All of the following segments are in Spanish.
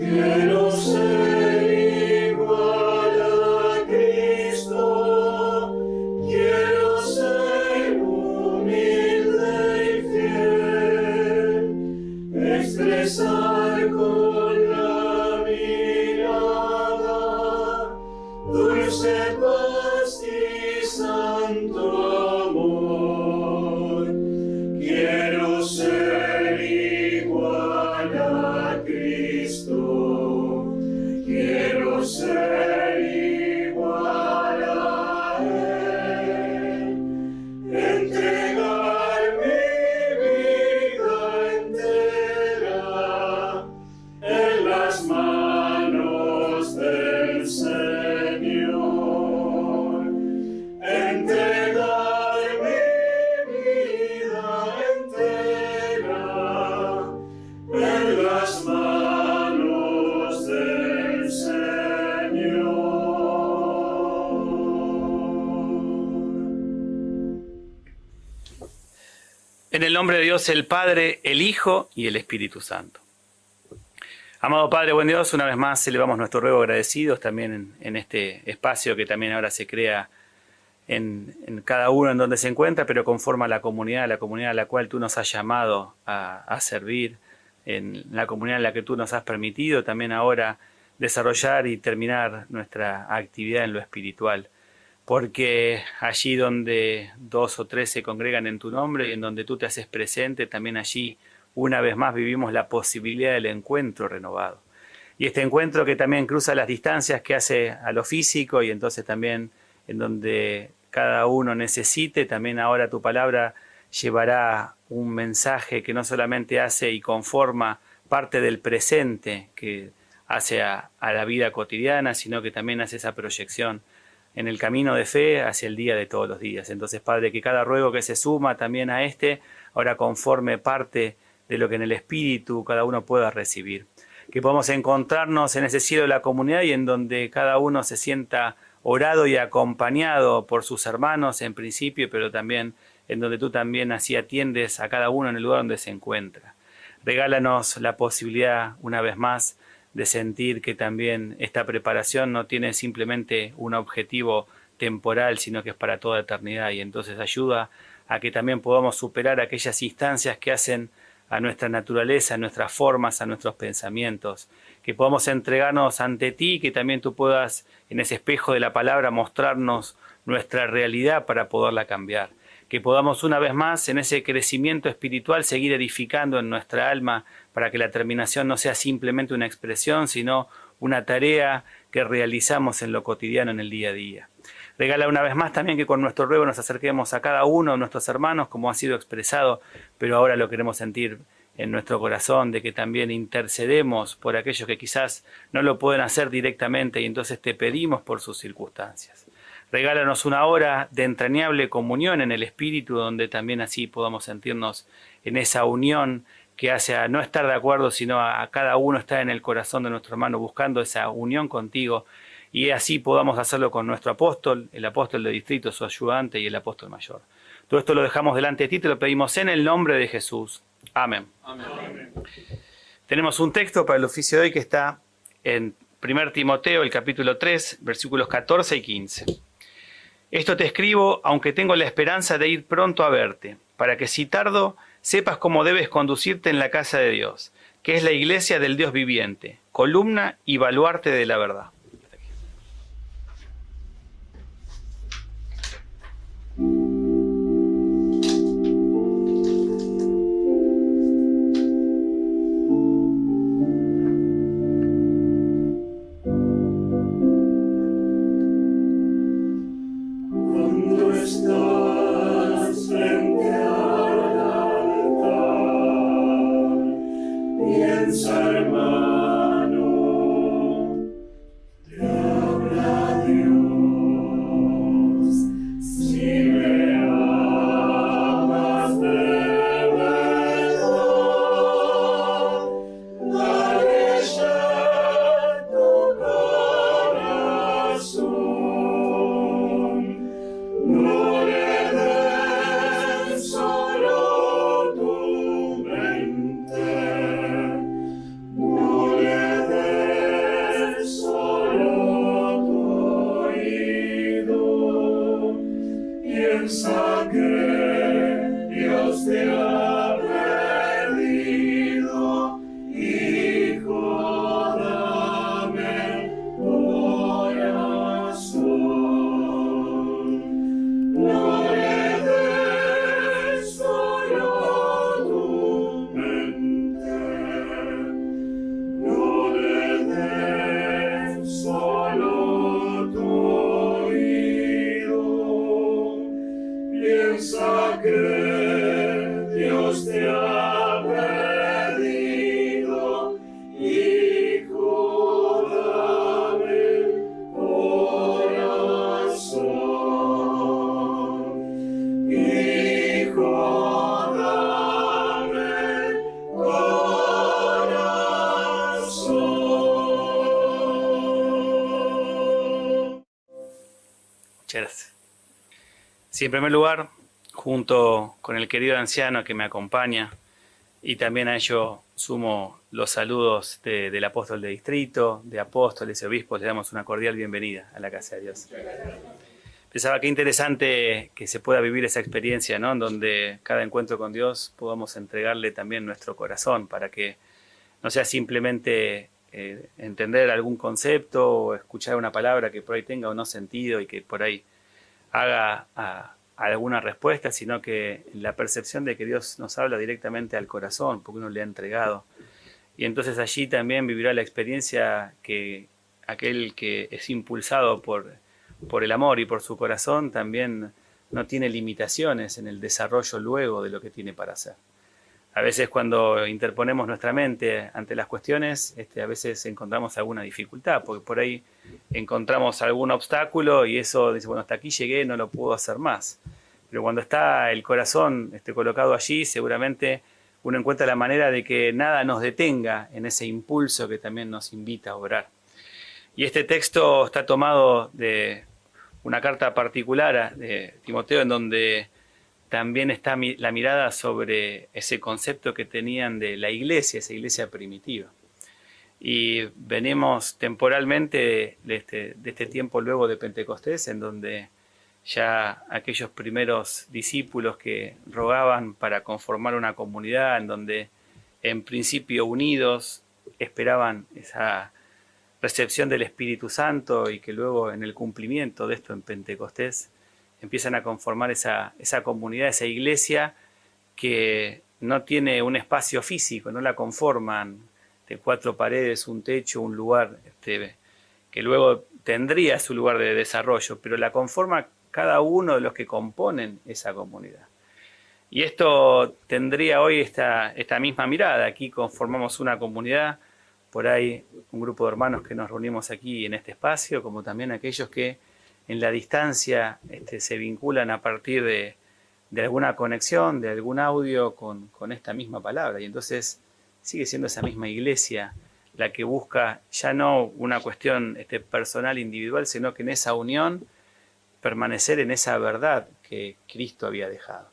Quiero ser igual a Cristo, quiero ser humilde y fiel, expresar con la mirada dulce paz y santo amor. Quiero ser igual a Cristo, quiero ser igual a Él, entregar mi vida entera en las manos del Señor, entregar mi vida entera en las manos del Señor. En el nombre de Dios, el Padre, el Hijo y el Espíritu Santo. Amado Padre, buen Dios, una vez más elevamos nuestro ruego agradecidos también en este espacio que también ahora se crea en cada uno en donde se encuentra, pero conforma la comunidad a la cual tú nos has llamado a servir, en la comunidad en la que tú nos has permitido también ahora desarrollar y terminar nuestra actividad en lo espiritual. Porque allí donde 2 o 3 se congregan en tu nombre y en donde tú te haces presente, también allí una vez más vivimos la posibilidad del encuentro renovado. Y este encuentro que también cruza las distancias que hace a lo físico y entonces también en donde cada uno necesite, también ahora tu palabra llevará un mensaje que no solamente hace y conforma parte del presente que hace a la vida cotidiana, sino que también hace esa proyección en el camino de fe hacia el día de todos los días. Entonces, Padre, que cada ruego que se suma también a este, ahora conforme parte de lo que en el Espíritu cada uno pueda recibir. Que podamos encontrarnos en ese cielo de la comunidad y en donde cada uno se sienta orado y acompañado por sus hermanos en principio, pero también en donde tú también así atiendes a cada uno en el lugar donde se encuentra. Regálanos la posibilidad, una vez más, de sentir que también esta preparación no tiene simplemente un objetivo temporal, sino que es para toda eternidad, y entonces ayuda a que también podamos superar aquellas instancias que hacen a nuestra naturaleza, a nuestras formas, a nuestros pensamientos, que podamos entregarnos ante ti, que también tú puedas en ese espejo de la palabra mostrarnos nuestra realidad para poderla cambiar, que podamos una vez más en ese crecimiento espiritual seguir edificando en nuestra alma para que la terminación no sea simplemente una expresión, sino una tarea que realizamos en lo cotidiano, en el día a día. Regala una vez más también que con nuestro ruego nos acerquemos a cada uno de nuestros hermanos, como ha sido expresado, pero ahora lo queremos sentir en nuestro corazón, de que también intercedemos por aquellos que quizás no lo pueden hacer directamente y entonces te pedimos por sus circunstancias. Regálanos una hora de entrañable comunión en el Espíritu, donde también así podamos sentirnos en esa unión que hace a no estar de acuerdo, sino a cada uno estar en el corazón de nuestro hermano, buscando esa unión contigo, y así podamos hacerlo con nuestro apóstol, el apóstol de distrito, su ayudante y el apóstol mayor. Todo esto lo dejamos delante de ti, te lo pedimos en el nombre de Jesús. Amén. Amén. Tenemos un texto para el oficio de hoy que está en 1 Timoteo, el capítulo 3, versículos 14 y 15. Esto te escribo, aunque tengo la esperanza de ir pronto a verte, para que si tardo, sepas cómo debes conducirte en la casa de Dios, que es la iglesia del Dios viviente, columna y baluarte de la verdad. Muchas gracias. Sí, en primer lugar, junto con el querido anciano que me acompaña, y también a ello sumo los saludos del apóstol de distrito, de apóstoles y obispos, le damos una cordial bienvenida a la casa de Dios. Pensaba que interesante que se pueda vivir esa experiencia, ¿no? En donde cada encuentro con Dios podamos entregarle también nuestro corazón para que no sea simplemente entender algún concepto o escuchar una palabra que por ahí tenga o no sentido y que por ahí haga alguna respuesta, sino que la percepción de que Dios nos habla directamente al corazón, porque uno le ha entregado. Y entonces allí también vivirá la experiencia que aquel que es impulsado por el amor y por su corazón también no tiene limitaciones en el desarrollo luego de lo que tiene para hacer. A veces cuando interponemos nuestra mente ante las cuestiones, a veces encontramos alguna dificultad, porque por ahí encontramos algún obstáculo y eso dice, bueno, hasta aquí llegué, no lo puedo hacer más. Pero cuando está el corazón colocado allí, seguramente uno encuentra la manera de que nada nos detenga en ese impulso que también nos invita a orar. Y este texto está tomado de una carta particular de Timoteo, en donde también está la mirada sobre ese concepto que tenían de la iglesia, esa iglesia primitiva. Y venimos temporalmente de este tiempo luego de Pentecostés, en donde ya aquellos primeros discípulos que rogaban para conformar una comunidad, en donde en principio unidos esperaban esa recepción del Espíritu Santo y que luego en el cumplimiento de esto en Pentecostés empiezan a conformar esa comunidad, esa iglesia que no tiene un espacio físico, no la conforman de 4 paredes, un techo, un lugar que luego tendría su lugar de desarrollo, pero la conforma cada uno de los que componen esa comunidad. Y esto tendría hoy esta misma mirada. Aquí conformamos una comunidad, por ahí un grupo de hermanos que nos reunimos aquí en este espacio, como también aquellos que en la distancia se vinculan a partir de alguna conexión, de algún audio con esta misma palabra. Y entonces sigue siendo esa misma iglesia la que busca ya no una cuestión personal, individual, sino que en esa unión permanecer en esa verdad que Cristo había dejado.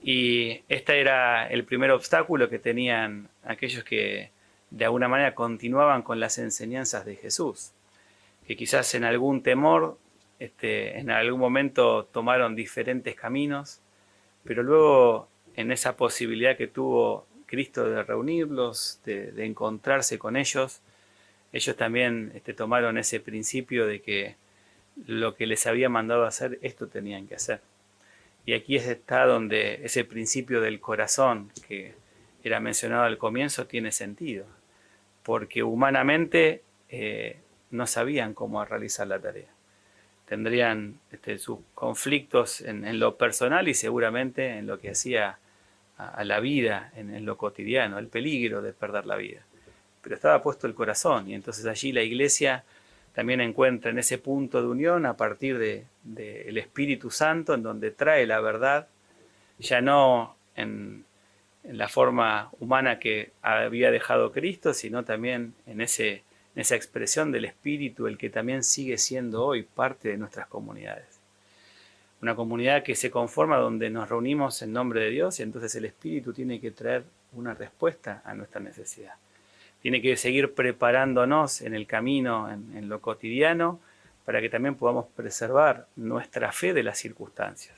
Y este era el primer obstáculo que tenían aquellos que de alguna manera continuaban con las enseñanzas de Jesús, que quizás en algún temor, en algún momento tomaron diferentes caminos, pero luego en esa posibilidad que tuvo Cristo de reunirlos, de encontrarse con ellos también tomaron ese principio de que lo que les había mandado hacer, esto tenían que hacer. Y aquí está donde ese principio del corazón que era mencionado al comienzo tiene sentido, porque humanamente no sabían cómo realizar la tarea. Tendrían sus conflictos en lo personal y seguramente en lo que hacía a la vida, en lo cotidiano, el peligro de perder la vida. Pero estaba puesto el corazón y entonces allí la iglesia también encuentra en ese punto de unión a partir del Espíritu Santo, en donde trae la verdad, ya no en la forma humana que había dejado Cristo, sino también en esa expresión del Espíritu, el que también sigue siendo hoy parte de nuestras comunidades. Una comunidad que se conforma donde nos reunimos en nombre de Dios y entonces el Espíritu tiene que traer una respuesta a nuestra necesidad. Tiene que seguir preparándonos en el camino, en lo cotidiano, para que también podamos preservar nuestra fe de las circunstancias.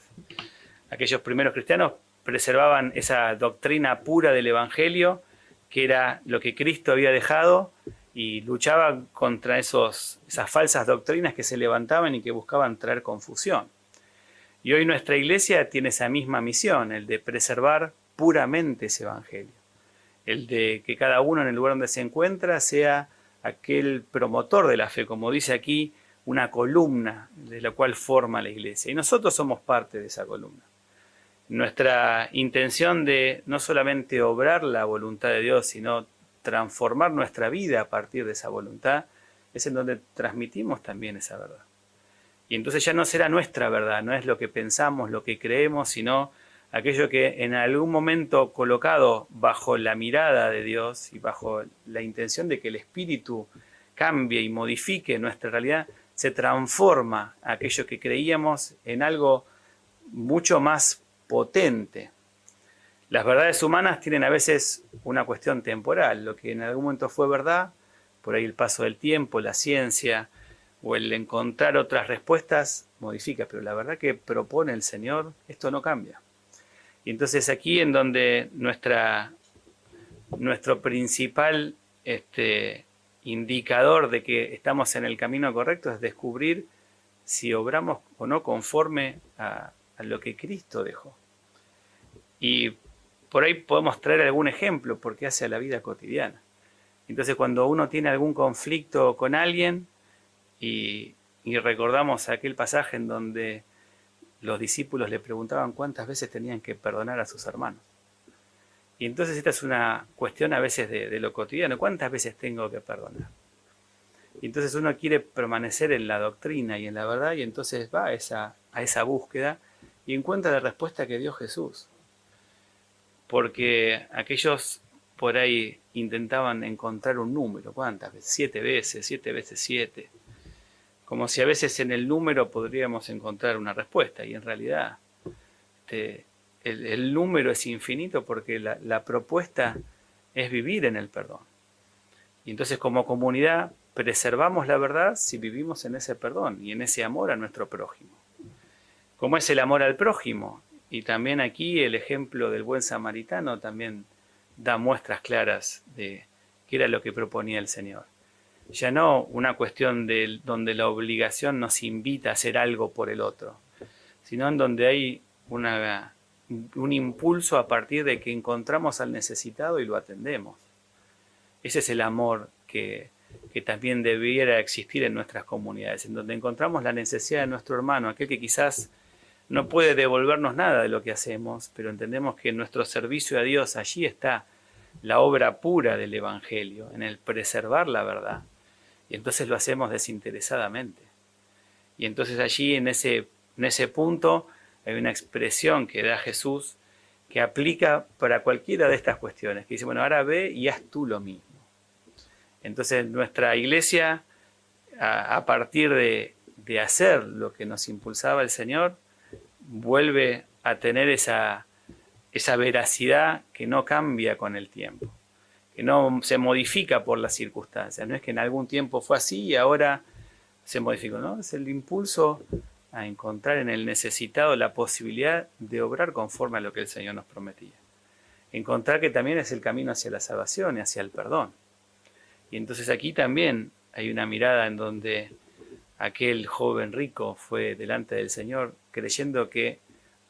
Aquellos primeros cristianos preservaban esa doctrina pura del Evangelio, que era lo que Cristo había dejado, y luchaban contra esas falsas doctrinas que se levantaban y que buscaban traer confusión. Y hoy nuestra iglesia tiene esa misma misión, el de preservar puramente ese Evangelio. El de que cada uno en el lugar donde se encuentra sea aquel promotor de la fe, como dice aquí, una columna de la cual forma la iglesia. Y nosotros somos parte de esa columna. Nuestra intención de no solamente obrar la voluntad de Dios, sino transformar nuestra vida a partir de esa voluntad, es en donde transmitimos también esa verdad. Y entonces ya no será nuestra verdad, no es lo que pensamos, lo que creemos, sino aquello que en algún momento colocado bajo la mirada de Dios y bajo la intención de que el Espíritu cambie y modifique nuestra realidad, se transforma aquello que creíamos en algo mucho más potente. Las verdades humanas tienen a veces una cuestión temporal. Lo que en algún momento fue verdad, por ahí el paso del tiempo, la ciencia o el encontrar otras respuestas modifica, pero la verdad que propone el Señor, esto no cambia. Y entonces aquí en donde nuestro principal indicador de que estamos en el camino correcto es descubrir si obramos o no conforme a lo que Cristo dejó. Y por ahí podemos traer algún ejemplo porque hace a la vida cotidiana. Entonces cuando uno tiene algún conflicto con alguien y recordamos aquel pasaje en donde los discípulos le preguntaban cuántas veces tenían que perdonar a sus hermanos. Y entonces esta es una cuestión a veces de lo cotidiano. ¿Cuántas veces tengo que perdonar? Y entonces uno quiere permanecer en la doctrina y en la verdad y entonces va a esa búsqueda y encuentra la respuesta que dio Jesús. Porque aquellos por ahí intentaban encontrar un número. ¿Cuántas veces? 7 veces, 7 veces 7. Como si a veces en el número podríamos encontrar una respuesta. Y en realidad el número es infinito porque la propuesta es vivir en el perdón. Y entonces como comunidad preservamos la verdad si vivimos en ese perdón y en ese amor a nuestro prójimo. ¿Cómo es el amor al prójimo? Y también aquí el ejemplo del buen samaritano también da muestras claras de qué era lo que proponía el Señor. Ya no una cuestión donde la obligación nos invita a hacer algo por el otro, sino en donde hay un impulso a partir de que encontramos al necesitado y lo atendemos. Ese es el amor que también debiera existir en nuestras comunidades, en donde encontramos la necesidad de nuestro hermano, aquel que quizás no puede devolvernos nada de lo que hacemos, pero entendemos que en nuestro servicio a Dios allí está la obra pura del Evangelio, en el preservar la verdad. Y entonces lo hacemos desinteresadamente. Y entonces allí en ese punto hay una expresión que da Jesús que aplica para cualquiera de estas cuestiones, que dice, bueno, ahora ve y haz tú lo mismo. Entonces nuestra iglesia, a partir de hacer lo que nos impulsaba el Señor, vuelve a tener esa veracidad que no cambia con el tiempo, que no se modifica por las circunstancias. No es que en algún tiempo fue así y ahora se modificó, ¿no? Es el impulso a encontrar en el necesitado la posibilidad de obrar conforme a lo que el Señor nos prometía. Encontrar que también es el camino hacia la salvación y hacia el perdón. Y entonces aquí también hay una mirada en donde aquel joven rico fue delante del Señor creyendo que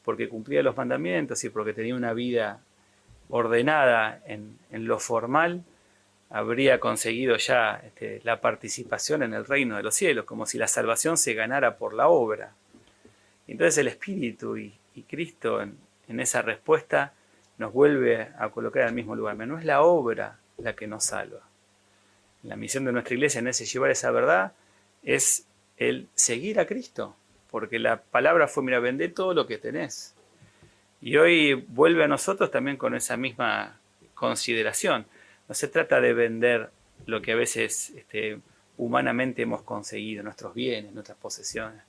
porque cumplía los mandamientos y porque tenía una vida ordenada en lo formal, habría conseguido ya la participación en el reino de los cielos, como si la salvación se ganara por la obra. Y entonces el Espíritu y Cristo en esa respuesta nos vuelve a colocar al mismo lugar. No es la obra la que nos salva. La misión de nuestra iglesia en ese llevar esa verdad es el seguir a Cristo, porque la palabra fue, mira, vendé todo lo que tenés. Y hoy vuelve a nosotros también con esa misma consideración. No se trata de vender lo que a veces humanamente hemos conseguido, nuestros bienes, nuestras posesiones.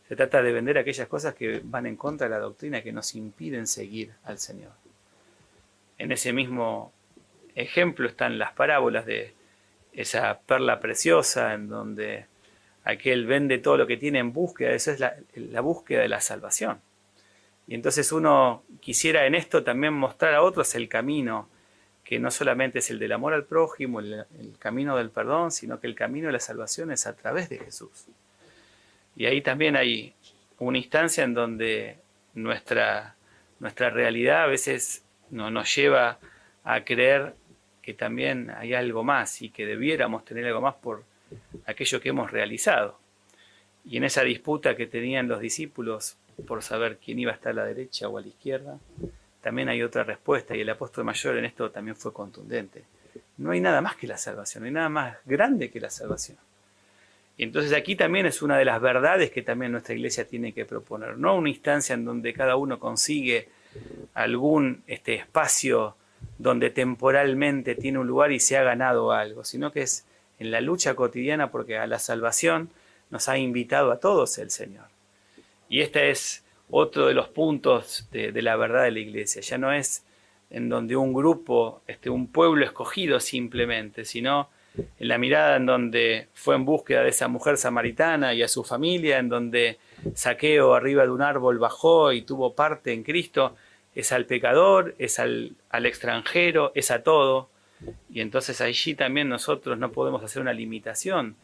Se trata de vender aquellas cosas que van en contra de la doctrina, que nos impiden seguir al Señor. En ese mismo ejemplo están las parábolas de esa perla preciosa en donde aquel vende todo lo que tiene en búsqueda, eso es la búsqueda de la salvación. Y entonces uno quisiera en esto también mostrar a otros el camino, que no solamente es el del amor al prójimo, el camino del perdón, sino que el camino de la salvación es a través de Jesús. Y ahí también hay una instancia en donde nuestra realidad a veces nos lleva a creer que también hay algo más y que debiéramos tener algo más por aquello que hemos realizado. Y en esa disputa que tenían los discípulos por saber quién iba a estar a la derecha o a la izquierda, también hay otra respuesta, y el apóstol mayor en esto también fue contundente. No hay nada más que la salvación, no hay nada más grande que la salvación. Y entonces aquí también es una de las verdades que también nuestra iglesia tiene que proponer, no una instancia en donde cada uno consigue algún espacio donde temporalmente tiene un lugar y se ha ganado algo, sino que es en la lucha cotidiana, porque a la salvación nos ha invitado a todos el Señor. Y este es otro de los puntos de la verdad de la iglesia. Ya no es en donde un grupo, un pueblo escogido simplemente, sino en la mirada en donde fue en búsqueda de esa mujer samaritana y a su familia, en donde Zaqueo arriba de un árbol bajó y tuvo parte en Cristo, es al pecador, es al extranjero, es a todo. Y entonces allí también nosotros no podemos hacer una limitación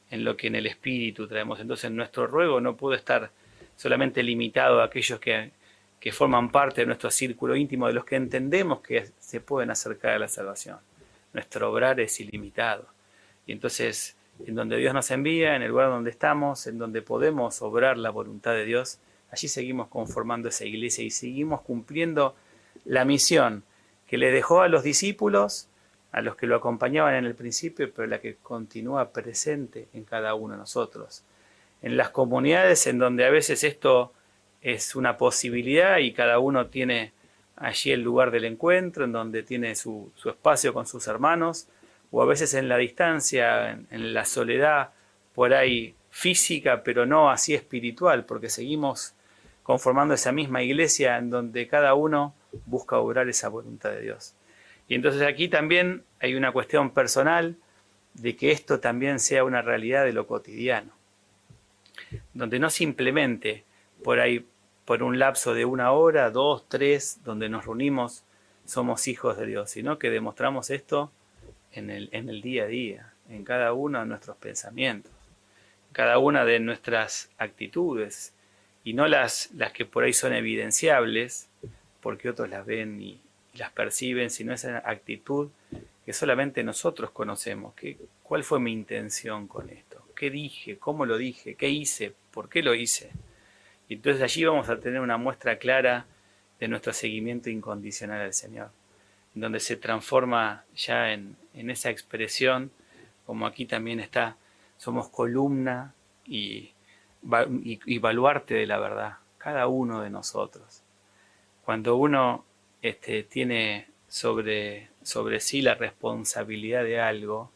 en lo que en el Espíritu traemos. Entonces nuestro ruego no puede estar solamente limitado a aquellos que forman parte de nuestro círculo íntimo, de los que entendemos que se pueden acercar a la salvación. Nuestro obrar es ilimitado. Y entonces, en donde Dios nos envía, en el lugar donde estamos, en donde podemos obrar la voluntad de Dios, allí seguimos conformando esa iglesia y seguimos cumpliendo la misión que le dejó a los discípulos, a los que lo acompañaban en el principio, pero la que continúa presente en cada uno de nosotros. En las comunidades en donde a veces esto es una posibilidad y cada uno tiene allí el lugar del encuentro, en donde tiene su espacio con sus hermanos, o a veces en la distancia, en la soledad, por ahí física, pero no así espiritual, porque seguimos conformando esa misma iglesia en donde cada uno busca obrar esa voluntad de Dios. Y entonces aquí también hay una cuestión personal de que esto también sea una realidad de lo cotidiano, donde no simplemente por ahí, por un lapso de 1 hora, 2, 3, donde nos reunimos, somos hijos de Dios, sino que demostramos esto en el día a día, en cada uno de nuestros pensamientos, en cada una de nuestras actitudes, y no las que por ahí son evidenciables, porque otros las ven y las perciben, sino esa actitud que solamente nosotros conocemos. ¿Cuál fue mi intención con esto? ¿Qué dije? ¿Cómo lo dije? ¿Qué hice? ¿Por qué lo hice? Y entonces allí vamos a tener una muestra clara de nuestro seguimiento incondicional al Señor, donde se transforma ya en esa expresión, como aquí también está, somos columna y baluarte de la verdad, cada uno de nosotros. Cuando uno tiene sobre sí la responsabilidad de algo,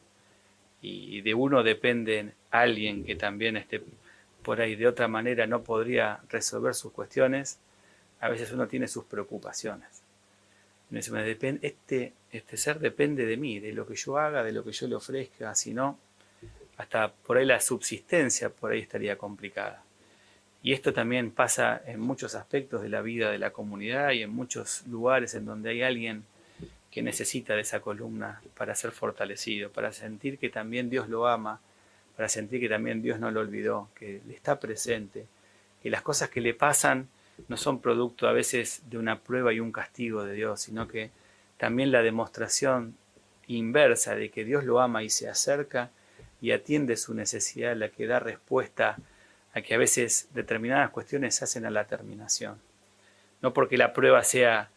y de uno depende alguien que también por ahí de otra manera no podría resolver sus cuestiones, a veces uno tiene sus preocupaciones. Uno dice, este ser depende de mí, de lo que yo haga, de lo que yo le ofrezca, si no, hasta por ahí la subsistencia por ahí estaría complicada. Y esto también pasa en muchos aspectos de la vida de la comunidad y en muchos lugares en donde hay alguien que necesita de esa columna para ser fortalecido, para sentir que también Dios lo ama, para sentir que también Dios no lo olvidó, que le está presente, que las cosas que le pasan no son producto a veces de una prueba y un castigo de Dios, sino que también la demostración inversa de que Dios lo ama y se acerca y atiende su necesidad, la que da respuesta a que a veces determinadas cuestiones se hacen a la terminación. No porque la prueba sea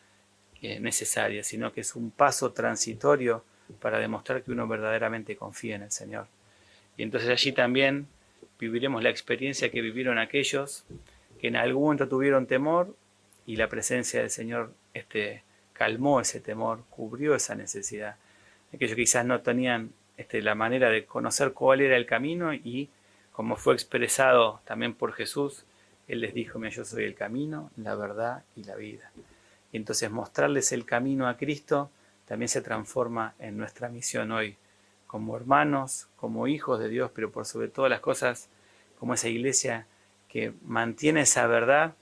necesaria, sino que es un paso transitorio para demostrar que uno verdaderamente confía en el Señor. Y entonces allí también viviremos la experiencia que vivieron aquellos que en algún momento tuvieron temor y la presencia del Señor calmó ese temor, cubrió esa necesidad. Aquellos que quizás no tenían la manera de conocer cuál era el camino y como fue expresado también por Jesús, Él les dijo, mira, yo soy el camino, la verdad y la vida. Y entonces mostrarles el camino a Cristo también se transforma en nuestra misión hoy, como hermanos, como hijos de Dios, pero por sobre todas las cosas, como esa iglesia que mantiene esa verdad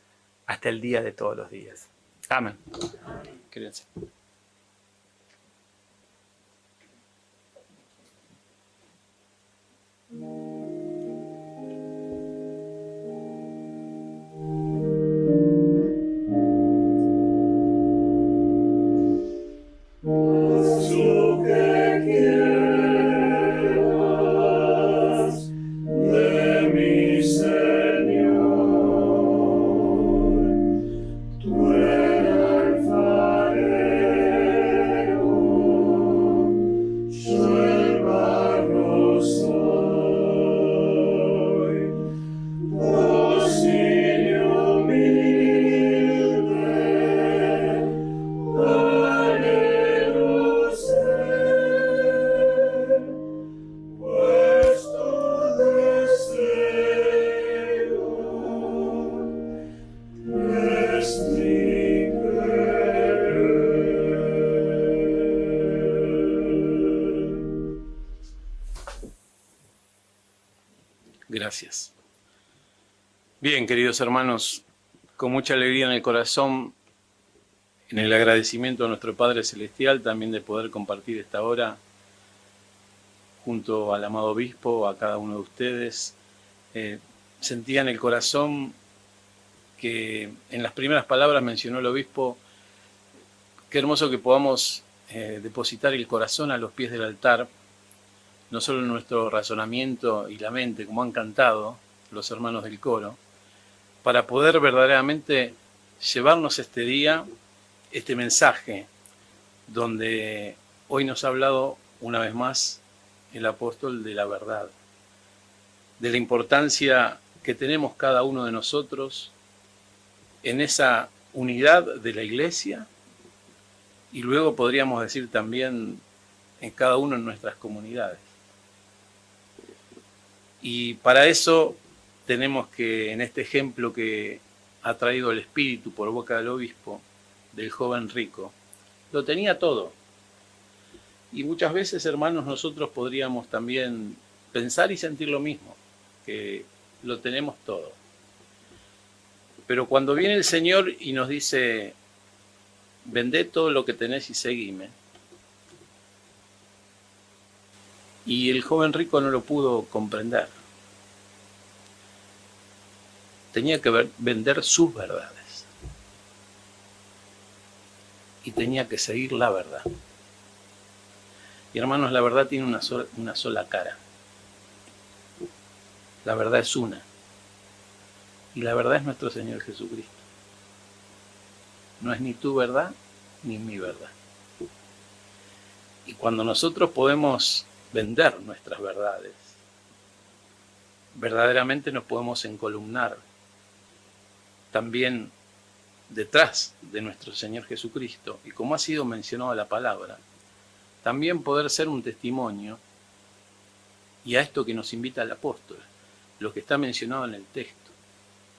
hasta el día de todos los días. Amén. Quédense. Tú el alfarero. Gracias. Bien, queridos hermanos, con mucha alegría en el corazón, en el agradecimiento a nuestro Padre Celestial, también de poder compartir esta hora junto al amado obispo, a cada uno de ustedes. Sentía en el corazón que en las primeras palabras mencionó el obispo, qué hermoso que podamos depositar el corazón a los pies del altar, no solo en nuestro razonamiento y la mente, como han cantado los hermanos del coro, para poder verdaderamente llevarnos este día, este mensaje, donde hoy nos ha hablado una vez más el apóstol de la verdad, de la importancia que tenemos cada uno de nosotros en esa unidad de la iglesia, y luego podríamos decir también en cada uno en nuestras comunidades. Y para eso tenemos que, en este ejemplo que ha traído el Espíritu por boca del obispo, del joven rico, lo tenía todo. Y muchas veces, hermanos, nosotros podríamos también pensar y sentir lo mismo, que lo tenemos todo. Pero cuando viene el Señor y nos dice, vendé todo lo que tenés y seguime, y el joven rico no lo pudo comprender. Tenía que vender sus verdades. Y tenía que seguir la verdad. Y hermanos, la verdad tiene una sola cara. La verdad es una. Y la verdad es nuestro Señor Jesucristo. No es ni tu verdad ni mi verdad. Y cuando nosotros podemos vender nuestras verdades, verdaderamente nos podemos encolumnar también detrás de nuestro Señor Jesucristo, y como ha sido mencionado la palabra, también poder ser un testimonio, y a esto que nos invita el apóstol, lo que está mencionado en el texto,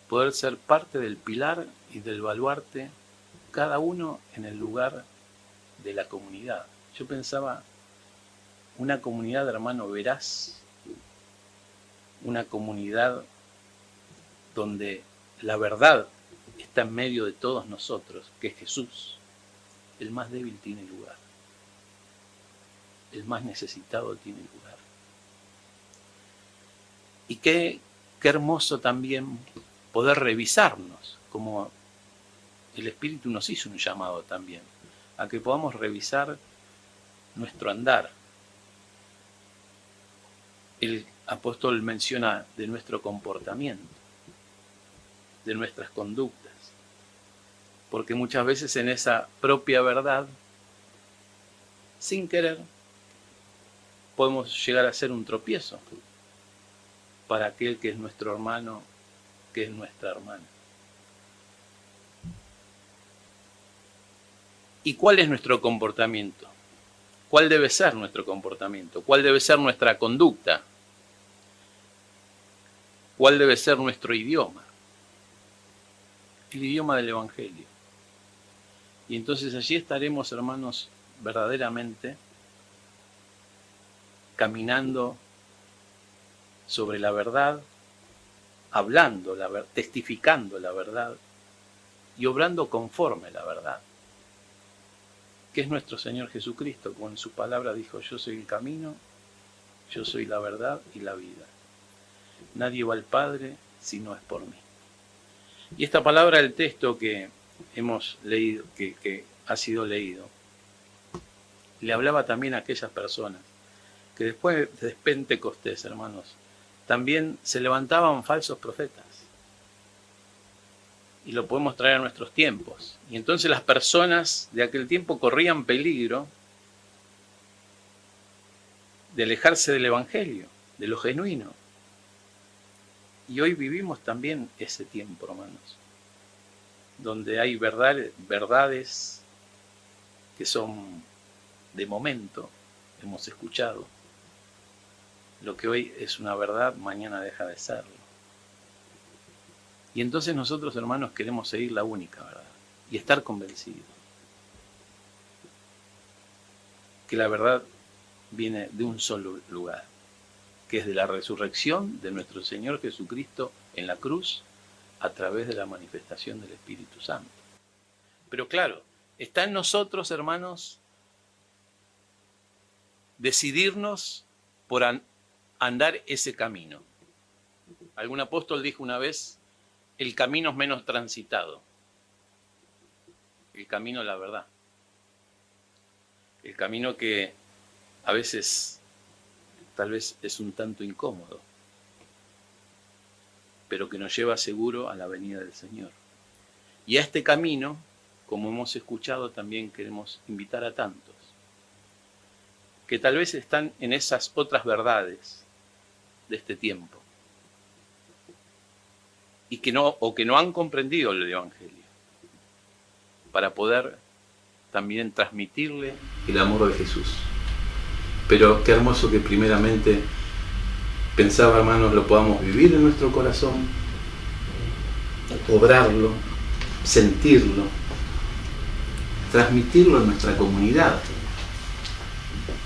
poder ser parte del pilar y del baluarte, cada uno en el lugar de la comunidad. Yo pensaba, una comunidad, hermano, veraz, una comunidad donde la verdad está en medio de todos nosotros, que es Jesús. El más débil tiene lugar. El más necesitado tiene lugar. Y qué hermoso también poder revisarnos, como el Espíritu nos hizo un llamado también, a que podamos revisar nuestro andar. El apóstol menciona de nuestro comportamiento, de nuestras conductas, porque muchas veces en esa propia verdad, sin querer, podemos llegar a ser un tropiezo para aquel que es nuestro hermano, que es nuestra hermana. ¿Y cuál es nuestro comportamiento? ¿Cuál debe ser nuestro comportamiento? ¿Cuál debe ser nuestra conducta? ¿Cuál debe ser nuestro idioma? El idioma del Evangelio. Y entonces allí estaremos, hermanos, verdaderamente caminando sobre la verdad, hablando, testificando la verdad y obrando conforme a la verdad, que es nuestro Señor Jesucristo, como en su palabra dijo, yo soy el camino, yo soy la verdad y la vida. Nadie va al Padre si no es por mí. Y esta palabra del texto que hemos leído, que ha sido leído, le hablaba también a aquellas personas que después de Pentecostés, hermanos, también se levantaban falsos profetas. Y lo podemos traer a nuestros tiempos. Y entonces las personas de aquel tiempo corrían peligro de alejarse del Evangelio, de lo genuino. Y hoy vivimos también ese tiempo, hermanos, donde hay verdades que son de momento, hemos escuchado. Lo que hoy es una verdad, mañana deja de serlo. Y entonces nosotros, hermanos, queremos seguir la única verdad y estar convencidos que la verdad viene de un solo lugar, que es de la resurrección de nuestro Señor Jesucristo en la cruz a través de la manifestación del Espíritu Santo. Pero claro, está en nosotros, hermanos, decidirnos por andar ese camino. Algún apóstol dijo una vez, el camino es menos transitado. El camino es la verdad. El camino que a veces tal vez es un tanto incómodo, pero que nos lleva seguro a la venida del Señor. Y a este camino, como hemos escuchado, también queremos invitar a tantos, que tal vez están en esas otras verdades de este tiempo, y que no han comprendido el Evangelio, para poder también transmitirle el amor de Jesús. Pero qué hermoso que primeramente, pensaba, hermanos, lo podamos vivir en nuestro corazón, obrarlo, sentirlo, transmitirlo en nuestra comunidad,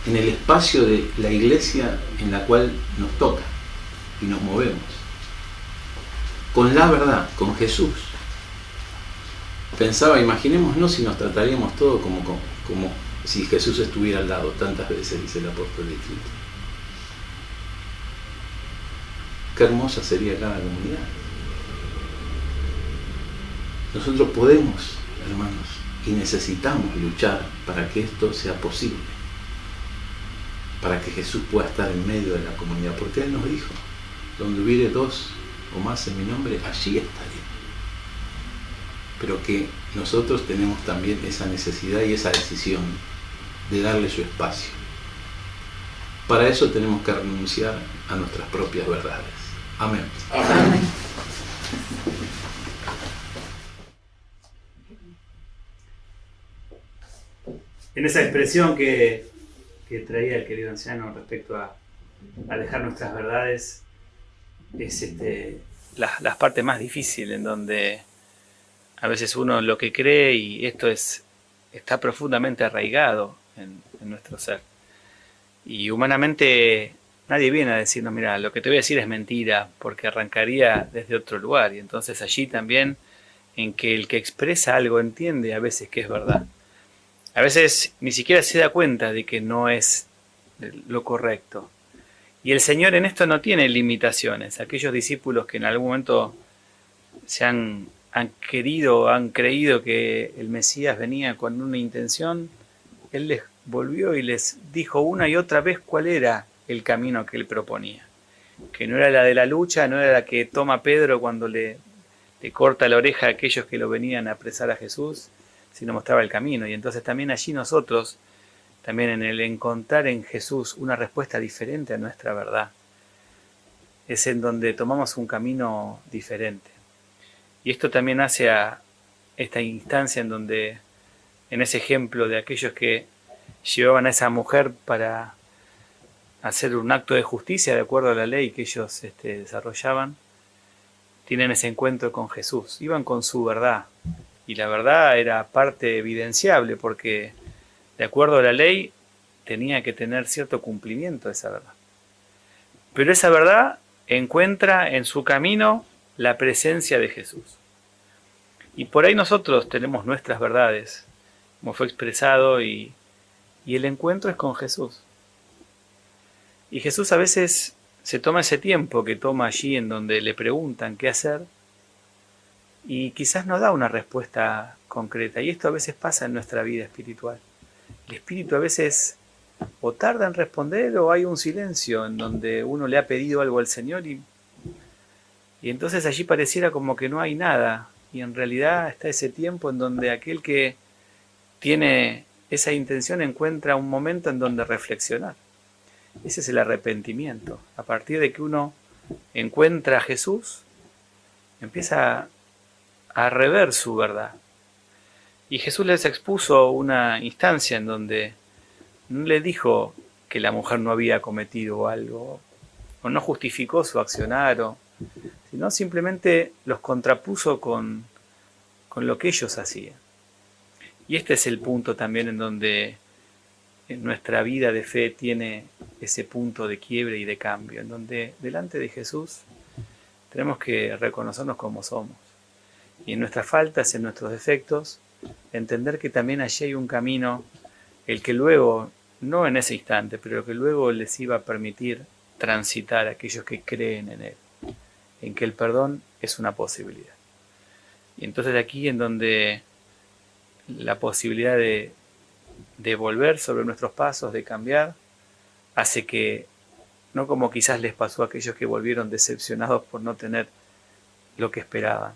en el espacio de la iglesia en la cual nos toca y nos movemos, con la verdad, con Jesús. Pensaba, imaginémonos si nos trataríamos todos como si Jesús estuviera al lado, tantas veces dice el apóstol escrito. Qué hermosa sería cada comunidad. Nosotros podemos, hermanos, y necesitamos luchar para que esto sea posible, para que Jesús pueda estar en medio de la comunidad, porque Él nos dijo, donde hubiere dos o más en mi nombre, allí estaré. Pero que nosotros tenemos también esa necesidad y esa decisión de darle su espacio. Para eso tenemos que renunciar a nuestras propias verdades. Amén. Amén. En esa expresión que traía el querido anciano respecto a dejar nuestras verdades, es las partes más difíciles, en donde a veces uno lo que cree, y esto está profundamente arraigado en nuestro ser. Y humanamente nadie viene a decirnos, mira, lo que te voy a decir es mentira, porque arrancaría desde otro lugar. Y entonces allí también, en que el que expresa algo entiende a veces que es verdad. A veces ni siquiera se da cuenta de que no es lo correcto. Y el Señor en esto no tiene limitaciones. Aquellos discípulos que en algún momento han creído que el Mesías venía con una intención, Él les volvió y les dijo una y otra vez cuál era el camino que Él proponía. Que no era la de la lucha, no era la que toma Pedro cuando le corta la oreja a aquellos que lo venían a apresar a Jesús, sino mostraba el camino. Y entonces también allí nosotros, también en el encontrar en Jesús una respuesta diferente a nuestra verdad, es en donde tomamos un camino diferente. Y esto también hace a esta instancia en donde, en ese ejemplo de aquellos que llevaban a esa mujer para hacer un acto de justicia de acuerdo a la ley que ellos desarrollaban, tienen ese encuentro con Jesús. Iban con su verdad, y la verdad era parte evidenciable, porque de acuerdo a la ley tenía que tener cierto cumplimiento esa verdad. Pero esa verdad encuentra en su camino la presencia de Jesús. Y por ahí nosotros tenemos nuestras verdades, como fue expresado, y el encuentro es con Jesús. Y Jesús a veces se toma ese tiempo que toma allí en donde le preguntan qué hacer, y quizás no da una respuesta concreta. Y esto a veces pasa en nuestra vida espiritual. El espíritu a veces o tarda en responder, o hay un silencio en donde uno le ha pedido algo al Señor, y entonces allí pareciera como que no hay nada, y en realidad está ese tiempo en donde aquel que tiene esa intención encuentra un momento en donde reflexionar. Ese es el arrepentimiento. A partir de que uno encuentra a Jesús, empieza a rever su verdad. Y Jesús les expuso una instancia en donde no le dijo que la mujer no había cometido algo, o no justificó su accionar, sino simplemente los contrapuso con lo que ellos hacían. Y este es el punto también en donde nuestra vida de fe tiene ese punto de quiebre y de cambio, en donde delante de Jesús tenemos que reconocernos como somos. Y en nuestras faltas, en nuestros defectos, entender que también allí hay un camino, el que luego, no en ese instante, pero que luego les iba a permitir transitar a aquellos que creen en Él, en que el perdón es una posibilidad. Y entonces aquí en donde la posibilidad de volver sobre nuestros pasos, de cambiar, hace que, no como quizás les pasó a aquellos que volvieron decepcionados por no tener lo que esperaban,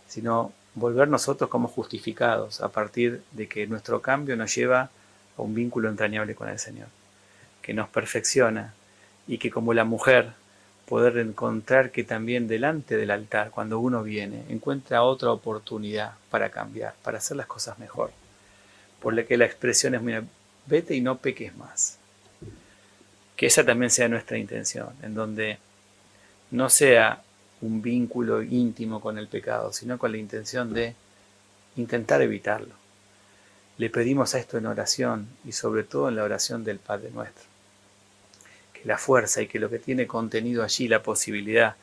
sino volver nosotros como justificados a partir de que nuestro cambio nos lleva a un vínculo entrañable con el Señor, que nos perfecciona y que como la mujer poder encontrar que también delante del altar, cuando uno viene, encuentra otra oportunidad para cambiar, para hacer las cosas mejor. Por la que la expresión es, mira, vete y no peques más. Que esa también sea nuestra intención, en donde no sea un vínculo íntimo con el pecado, sino con la intención de intentar evitarlo. Le pedimos a esto en oración y sobre todo en la oración del Padre Nuestro. Que la fuerza y que lo que tiene contenido allí, la posibilidad,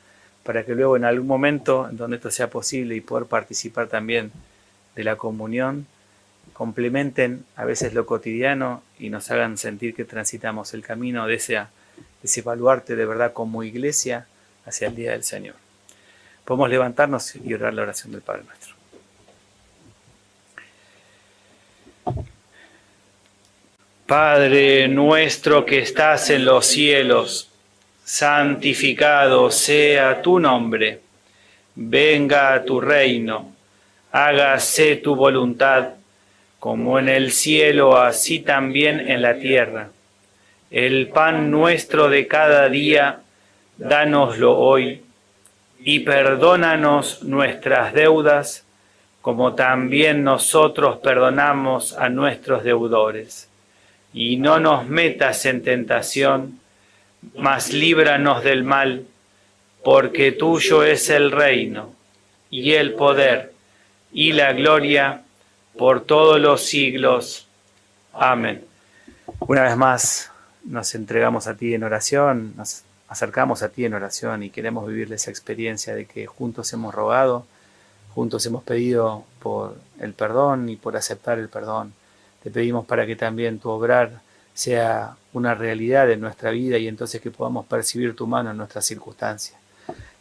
para que luego en algún momento en donde esto sea posible y poder participar también de la comunión, complementen a veces lo cotidiano y nos hagan sentir que transitamos el camino de ese baluarte de verdad como iglesia hacia el día del Señor. Podemos levantarnos y orar la oración del Padre Nuestro. Padre nuestro que estás en los cielos, santificado sea tu nombre. Venga a tu reino, hágase tu voluntad, como en el cielo, así también en la tierra. El pan nuestro de cada día, dánoslo hoy, y perdónanos nuestras deudas, como también nosotros perdonamos a nuestros deudores. Y no nos metas en tentación, mas líbranos del mal, porque tuyo es el reino, y el poder, y la gloria, por todos los siglos. Amén. Una vez más nos entregamos a ti en oración, nos acercamos a ti en oración y queremos vivir esa experiencia de que juntos hemos rogado, juntos hemos pedido por el perdón y por aceptar el perdón. Te pedimos para que también tu obrar sea una realidad en nuestra vida y entonces que podamos percibir tu mano en nuestras circunstancias.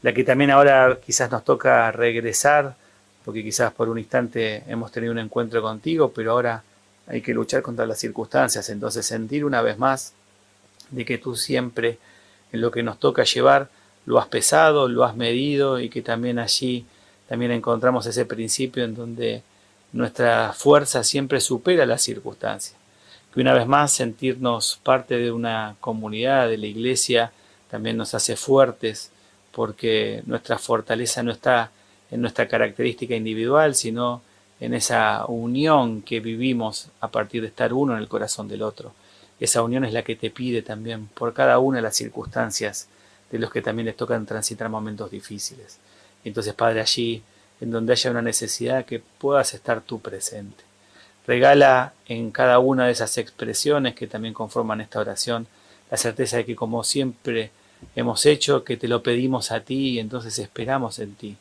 La que también ahora quizás nos toca regresar, porque quizás por un instante hemos tenido un encuentro contigo, pero ahora hay que luchar contra las circunstancias. Entonces sentir una vez más de que tú siempre en lo que nos toca llevar lo has pesado, lo has medido y que también allí también encontramos ese principio en donde nuestra fuerza siempre supera las circunstancias. Que una vez más sentirnos parte de una comunidad, de la iglesia, también nos hace fuertes porque nuestra fortaleza no está en nuestra característica individual, sino en esa unión que vivimos a partir de estar uno en el corazón del otro. Esa unión es la que te pide también por cada una de las circunstancias de los que también les tocan transitar momentos difíciles. Y entonces, Padre, allí en donde haya una necesidad, que puedas estar tú presente. Regala en cada una de esas expresiones que también conforman esta oración la certeza de que como siempre hemos hecho, que te lo pedimos a ti y entonces esperamos en ti.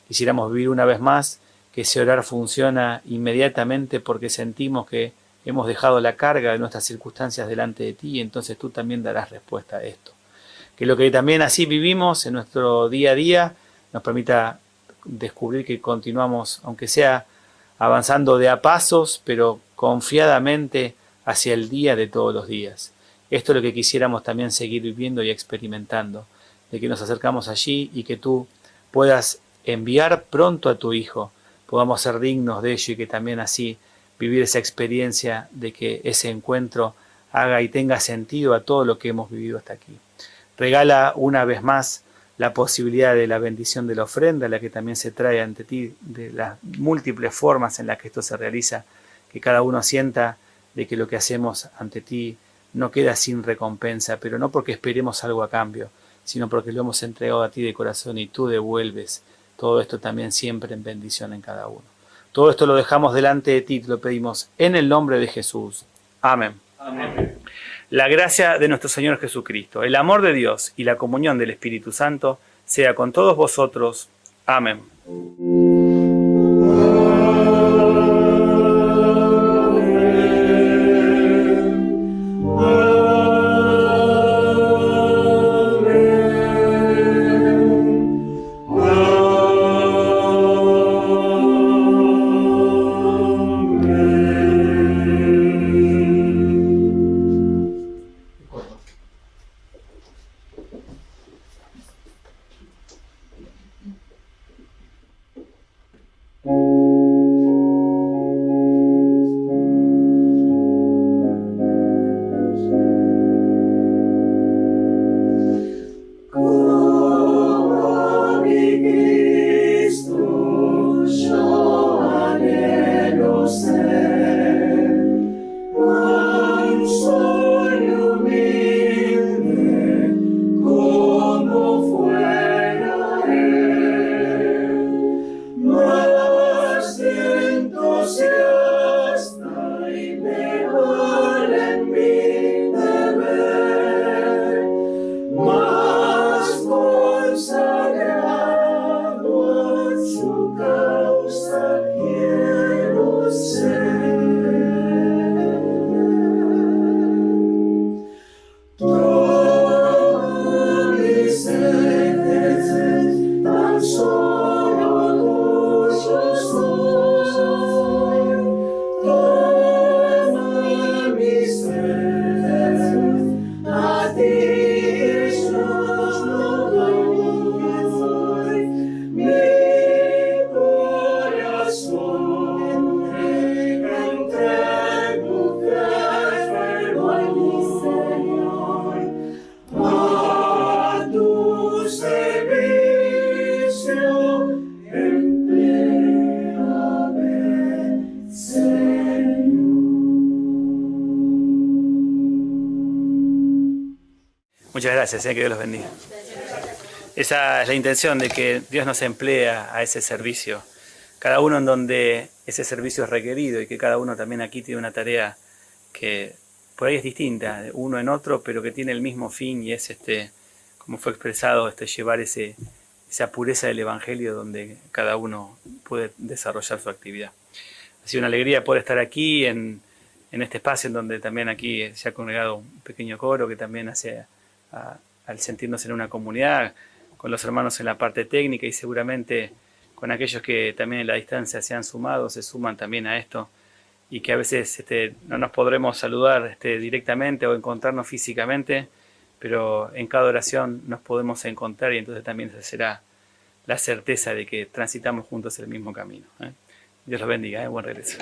Quisiéramos vivir una vez más que ese orar funciona inmediatamente porque sentimos que hemos dejado la carga de nuestras circunstancias delante de ti y entonces tú también darás respuesta a esto. Que lo que también así vivimos en nuestro día a día nos permita descubrir que continuamos, aunque sea avanzando de a pasos, pero confiadamente hacia el día de todos los días. Esto es lo que quisiéramos también seguir viviendo y experimentando, de que nos acercamos allí y que tú puedas enviar pronto a tu Hijo, podamos ser dignos de ello y que también así vivir esa experiencia de que ese encuentro haga y tenga sentido a todo lo que hemos vivido hasta aquí. Regala una vez más la posibilidad de la bendición de la ofrenda, la que también se trae ante ti, de las múltiples formas en las que esto se realiza, que cada uno sienta de que lo que hacemos ante ti no queda sin recompensa, pero no porque esperemos algo a cambio, sino porque lo hemos entregado a ti de corazón y tú devuelves todo esto también siempre en bendición en cada uno. Todo esto lo dejamos delante de ti, te lo pedimos en el nombre de Jesús. Amén. Amén. La gracia de nuestro Señor Jesucristo, el amor de Dios y la comunión del Espíritu Santo sea con todos vosotros. Amén. Muchas gracias, que Dios los bendiga. Esa es la intención, de que Dios nos emplea a ese servicio, cada uno en donde ese servicio es requerido, y que cada uno también aquí tiene una tarea que por ahí es distinta, uno en otro, pero que tiene el mismo fin, y es, como fue expresado, llevar esa pureza del Evangelio donde cada uno puede desarrollar su actividad. Ha sido una alegría poder estar aquí en este espacio, en donde también aquí se ha congregado un pequeño coro que también hace al sentirnos en una comunidad, con los hermanos en la parte técnica, y seguramente con aquellos que también en la distancia se han sumado, se suman también a esto, y que a veces no nos podremos saludar directamente o encontrarnos físicamente, pero en cada oración nos podemos encontrar, y entonces también esa será la certeza de que transitamos juntos el mismo camino. Dios los bendiga, buen regreso.